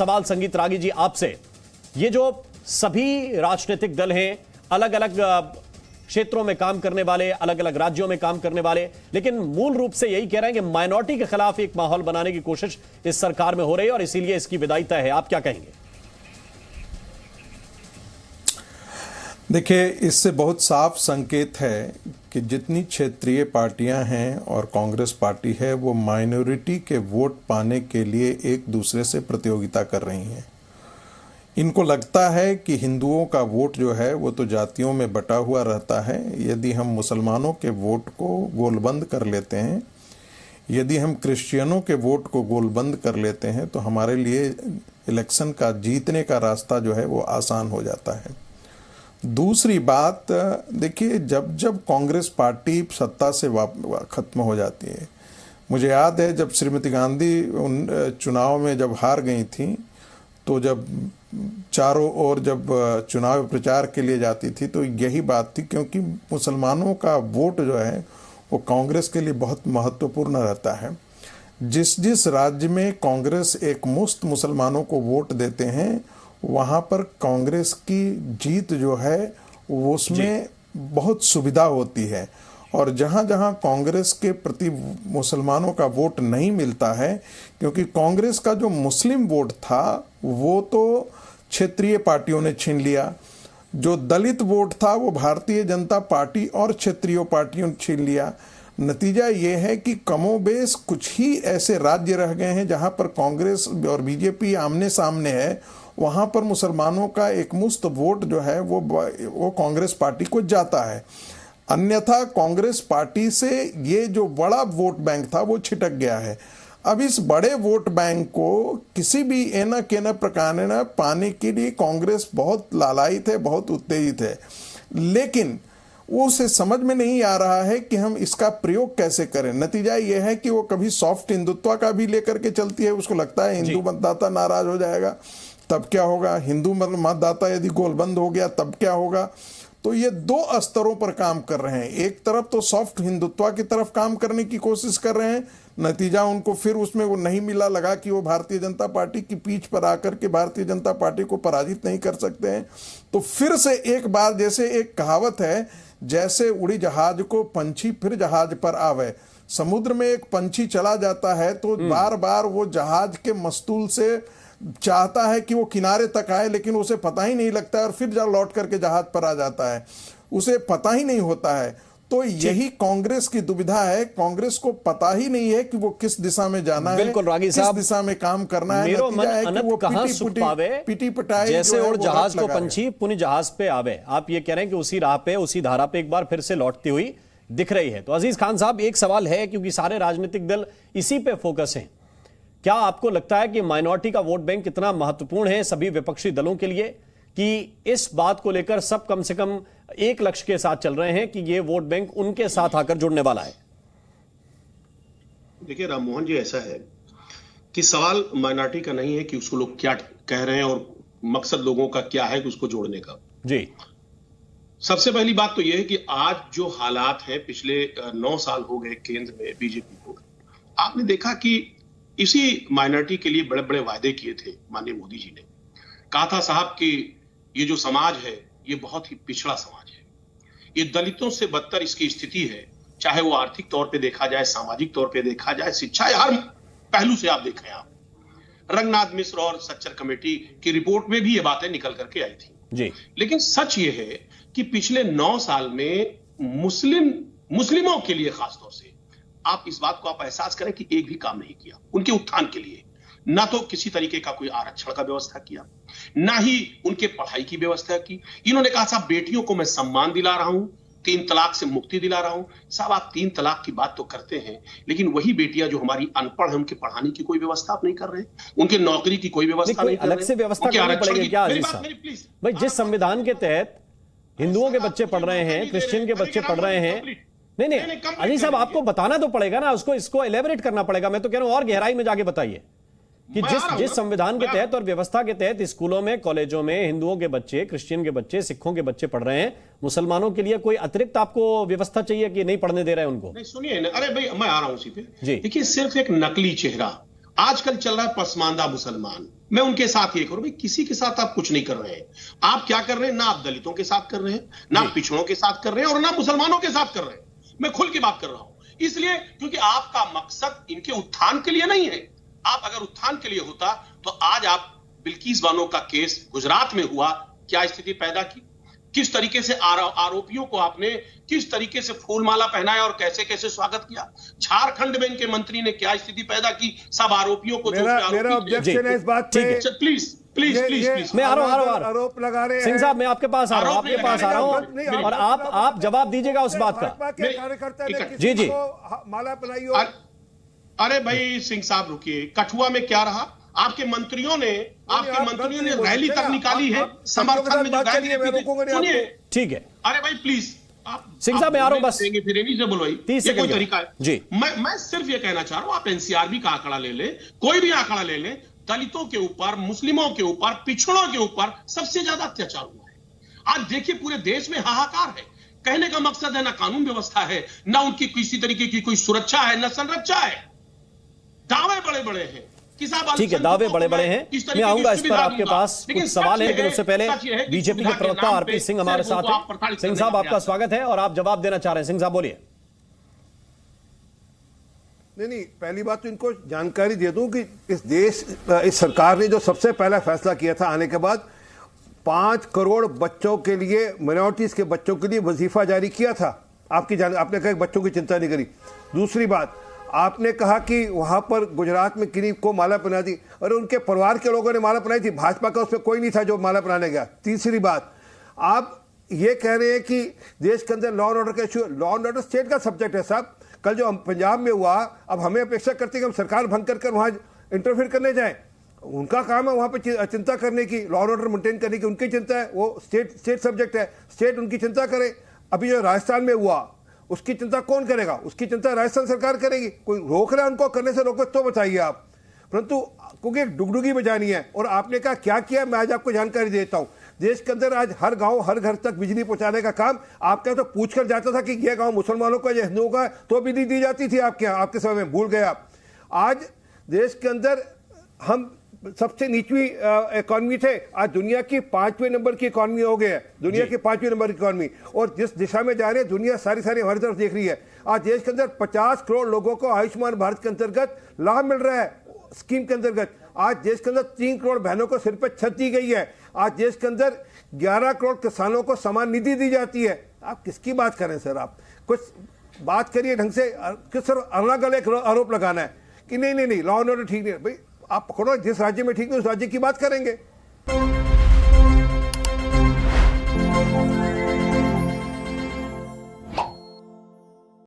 सवाल संगीत रागी जी आपसे, ये जो सभी राजनीतिक दल हैं, अलग अलग क्षेत्रों में काम करने वाले, अलग अलग राज्यों में काम करने वाले, लेकिन मूल रूप से यही कह रहे हैं कि माइनॉरिटी के खिलाफ एक माहौल बनाने की कोशिश इस सरकार में हो रही है और इसीलिए इसकी विदाई तय है। आप क्या कहेंगे? देखिए, इससे बहुत साफ संकेत है कि जितनी क्षेत्रीय पार्टियां हैं और कांग्रेस पार्टी है, वो माइनॉरिटी के वोट पाने के लिए एक दूसरे से प्रतियोगिता कर रही हैं। इनको लगता है कि हिंदुओं का वोट जो है वो तो जातियों में बटा हुआ रहता है। यदि हम मुसलमानों के वोट को गोलबंद कर लेते हैं, यदि हम क्रिश्चियनों के वोट को गोलबंद कर लेते हैं, तो हमारे लिए इलेक्शन का जीतने का रास्ता जो है वो आसान हो जाता है। दूसरी बात, देखिए, जब जब कांग्रेस पार्टी सत्ता से ख़त्म हो जाती है, मुझे याद है जब श्रीमती गांधी उन चुनाव में जब हार गई थी, तो जब चारों ओर जब चुनाव प्रचार के लिए जाती थी तो यही बात थी, क्योंकि मुसलमानों का वोट जो है वो कांग्रेस के लिए बहुत महत्वपूर्ण रहता है। जिस जिस राज्य में कांग्रेस एक मुश्त मुसलमानों को वोट देते हैं, वहाँ पर कांग्रेस की जीत जो है वो उसमें बहुत सुविधा होती है। और जहाँ जहाँ कांग्रेस के प्रति मुसलमानों का वोट नहीं मिलता है, क्योंकि कांग्रेस का जो मुस्लिम वोट था वो तो क्षेत्रीय पार्टियों ने छीन लिया, जो दलित वोट था वो भारतीय जनता पार्टी और क्षेत्रीय पार्टियों ने छीन लिया। नतीजा ये है कि कमोबेश कुछ ही ऐसे राज्य रह गए हैं जहाँ पर कांग्रेस और बीजेपी आमने सामने है, वहाँ पर मुसलमानों का एक मुश्त वोट जो है वो कांग्रेस पार्टी को जाता है। अन्यथा कांग्रेस पार्टी से ये जो बड़ा वोट बैंक था वो छिटक गया है। अब इस बड़े वोट बैंक को किसी भी एना केना प्रकार ने पाने के लिए कांग्रेस बहुत लालायित है, बहुत उत्तेजित है, लेकिन वो उसे समझ में नहीं आ रहा है कि हम इसका प्रयोग कैसे करें। नतीजा ये है कि वो कभी सॉफ्ट हिंदुत्व का भी लेकर के चलती है, उसको लगता है हिंदू मतदाता नाराज हो जाएगा, तब क्या होगा, हिंदू मतदाता यदि गोलबंद हो गया तब क्या होगा। तो ये दो स्तरों पर काम कर रहे हैं। एक तरफ तो सॉफ्ट हिंदुत्व की तरफ काम करने की कोशिश कर रहे हैं, नतीजा उनको फिर उसमें वो नहीं मिला, लगा कि वो भारतीय जनता पार्टी की पीठ पर आकर के भारतीय जनता पार्टी को पराजित नहीं कर सकते हैं, तो फिर से एक बार, जैसे एक कहावत है, जैसे उड़ी जहाज को पंछी फिर जहाज पर आवे। समुद्र में एक पंछी चला जाता है तो बार बार वो जहाज के मस्तूल से चाहता है कि वो किनारे तक आए, लेकिन उसे पता ही नहीं लगता है और फिर लौट करके जहाज पर आ जाता है, उसे पता ही नहीं होता है। तो यही कांग्रेस की दुविधा है, कांग्रेस को पता ही नहीं है कि वो किस दिशा में जाना है, किस दिशा में काम करना है। नतीजा है कि वो पिटी पटाई जैसे और जहाज को पंछी पुनः जहाज पे आवे। आप ये कह रहे हैं कि उसी राह पे, उसी धारा पे एक बार फिर से लौटती हुई दिख रही है। तो अजीज खान साहब, एक सवाल है, क्योंकि सारे राजनीतिक दल इसी पे फोकस हैं, क्या आपको लगता है कि माइनॉरिटी का वोट बैंक कितना महत्वपूर्ण है सभी विपक्षी दलों के लिए, कि इस बात को लेकर सब कम से कम एक लक्ष्य के साथ चल रहे हैं कि ये वोट बैंक उनके साथ आकर जुड़ने वाला है? देखिए राम मोहन जी, ऐसा है कि सवाल माइनॉरिटी का नहीं है कि उसको लोग क्या कह रहे हैं और मकसद लोगों का क्या है कि उसको जोड़ने का। जी, सबसे पहली बात तो यह है कि आज जो हालात है, पिछले 9 साल हो गए केंद्र में बीजेपी को, आपने देखा कि इसी माइनॉरिटी के लिए बड़े बड़े वायदे किए थे माननीय मोदी जी ने। कहा था साहब कि ये जो समाज है ये बहुत ही पिछड़ा समाज है, ये दलितों से बदतर इसकी स्थिति है, चाहे वो आर्थिक तौर पे देखा जाए, सामाजिक तौर पे देखा जाए, शिक्षा, हर पहलू से आप देखें। आप रंगनाथ मिश्र और सच्चर कमेटी की रिपोर्ट में भी ये बातें निकल करके आई थी जी। लेकिन सच ये है कि पिछले 9 साल में मुस्लिमों के लिए खासतौर से आप इस बात को आप एहसास करें कि एक भी काम नहीं किया उनके उत्थान के लिए। ना तो किसी तरीके का कोई आरक्षण का व्यवस्था किया, ना ही उनके पढ़ाई की व्यवस्था की। इन्होंने कहा साहब बेटियों को मैं सम्मान दिला रहा हूं, 3 तलाक से मुक्ति दिला रहा हूं। साहब आप 3 तलाक की बात तो करते हैं, लेकिन वही बेटियां जो हमारी अनपढ़ है उनके पढ़ाने की कोई व्यवस्था आप नहीं कर रहे, उनके नौकरी की कोई व्यवस्था नहीं कर रहे। अलग से व्यवस्था करनी पड़ेगी क्या अजीज साहब? भाई, जिस संविधान के तहत हिंदुओं के बच्चे पढ़ रहे हैं, क्रिश्चियन के बच्चे पढ़ रहे हैं, नहीं अजीज साहब आपको बताना तो पड़ेगा ना, उसको इसको एलेबरेट करना पड़ेगा। मैं तो कह रहा हूं और गहराई में जाके बताइए कि जिस संविधान के तहत और व्यवस्था के तहत स्कूलों में, कॉलेजों में हिंदुओं के बच्चे, क्रिश्चियन के बच्चे, सिखों के बच्चे पढ़ रहे हैं, मुसलमानों के लिए कोई अतिरिक्त आपको व्यवस्था चाहिए कि नहीं पढ़ने दे रहे हैं उनको? नहीं, सुनिए, अरे भाई मैं आ रहा हूं उसी पे। देखिए, सिर्फ एक नकली चेहरा आजकल चल रहा है पसमानदा मुसलमान, मैं उनके साथ ये करूं, भाई किसी के साथ आप कुछ नहीं कर रहे हैं। आप क्या कर रहे हैं? ना आप दलितों के साथ कर रहे हैं, ना पिछड़ों के साथ कर रहे हैं, और ना मुसलमानों के साथ कर रहे हैं। मैं खुल की बात कर रहा हूं, इसलिए क्योंकि आपका मकसद इनके उत्थान के लिए नहीं है। आप अगर उत्थान के लिए होता तो आज आप बिल्किस बानो का केस गुजरात में हुआ, क्या स्थिति पैदा की, किस तरीके से आरोपियों को आपने किस तरीके से फूलमाला पहनाया और कैसे कैसे स्वागत किया। झारखंड में इनके मंत्री ने क्या स्थिति पैदा की, सब आरोपियों को मेरा ऑब्जेक्शन है इस बात पे। प्लीज प्लीज प्लीज प्लीज, मैं आ रहा हूं आरोप लगा रहे हैं सिंह साहब, मैं आपके पास आ रहा हूं और आप जवाब दीजिएगा उस बात का। जी जी, माला पहनाई हो। अरे भाई सिंह साहब रुकिए, कठुआ में क्या रहा? आपके मंत्रियों ने रैली तक निकाली है, समर्थन में जो रैली, सुनिए, ठीक है। अरे भाई प्लीज, आप सिंह साहब मैं आ रहा हूं, बस 30 से बोलो, 30 ये कोई तरीका है? जी, मैं सिर्फ ये कहना चाह रहा हूं, आप एनसीआरबी का आंकड़ा ले ले, कोई भी आंकड़ा ले ले, दलितों के ऊपर, मुस्लिमों के ऊपर, पिछड़ों के ऊपर सबसे ज्यादा अत्याचार हुआ है। आज देखिए पूरे देश में हाहाकार है। कहने का मकसद है ना कानून व्यवस्था है, ना उनकी किसी तरीके की कोई सुरक्षा है, ना संरक्षा है। दावे बड़े बड़े हैं, ठीक है, दावे बड़े बड़े हैं। मैं आऊंगा इस पर, आपके पास कुछ सवाल है, लेकिन उससे पहले बीजेपी के प्रवक्ता आरपी सिंह हमारे साथ हैं। सिंह साहब आपका स्वागत है और आप जवाब देना चाह रहे हैं। सिंह साहब बोलिए। नहीं, पहली बात तो इनको जानकारी दे दूं कि इस सरकार ने जो सबसे पहला फैसला किया था आने के बाद 5 करोड़ बच्चों के लिए, माइनॉरिटीज के बच्चों के लिए वजीफा जारी किया था। आपने कहा बच्चों की चिंता नहीं करी। दूसरी बात, आपने कहा कि वहां पर गुजरात में किन्हीं को माला पहना दी, और उनके परिवार के लोगों ने माला पहनाई थी, भाजपा का उसमें कोई नहीं था जो माला पहनाने गया। तीसरी बात, आप ये कह रहे हैं कि देश के अंदर लॉ एंड ऑर्डर का issue, law and order state का सब्जेक्ट है साहब। कल जो पंजाब में हुआ, अब हमें अपेक्षा करते हैं कि हम सरकार भंग कर वहां इंटरफेयर करने जाएं। उनका काम है वहां पर चिंता करने की, लॉ एंड ऑर्डर मेंटेन करने की, उनकी चिंता है, वो स्टेट सब्जेक्ट है, स्टेट उनकी चिंता करे। अभी जो राजस्थान में हुआ उसकी चिंता कौन करेगा? उसकी चिंता राजस्थान सरकार करेगी। कोई रोक रहा है उनको करने से, रोको तो बताइए आप। परंतु क्योंकि एक डुगडुगी बजानी है, और आपने कहा क्या किया, मैं आज आपको जानकारी देता हूं। देश के अंदर आज हर गांव हर घर तक बिजली पहुंचाने का काम आपके तो पूछ कर जाता था कि यह गांव मुसलमानों का या हिंदुओं का, तो बिजली दी जाती थी आपके यहाँ, आपके समय में, भूल गए आप। आज देश के अंदर हम सबसे निचली इकॉनमी थे, आज दुनिया की 5वें नंबर की इकॉनमी हो गई है, दुनिया की 5वें नंबर की इकॉनमी। और जिस दिशा में जा रहे हैं दुनिया सारी हमारी तरफ देख रही है। आज देश के अंदर 50 करोड़ लोगों को आयुष्मान भारत के अंतर्गत लाभ मिल रहा है, स्कीम के अंतर्गत। आज देश के अंदर 3 करोड़ बहनों को सिर पर छत दी गई है। आज देश के अंदर 11 करोड़ किसानों को समान निधि दी जाती है। आप किसकी बात करें सर? आप कुछ बात करिए ढंग से, किस सर अलग अलग आरोप लगाना है कि नहीं लॉ एंड ऑर्डर ठीक नहीं। भाई आप पकड़ो, जिस राज्य में ठीक नहीं उस राज्य की बात करेंगे।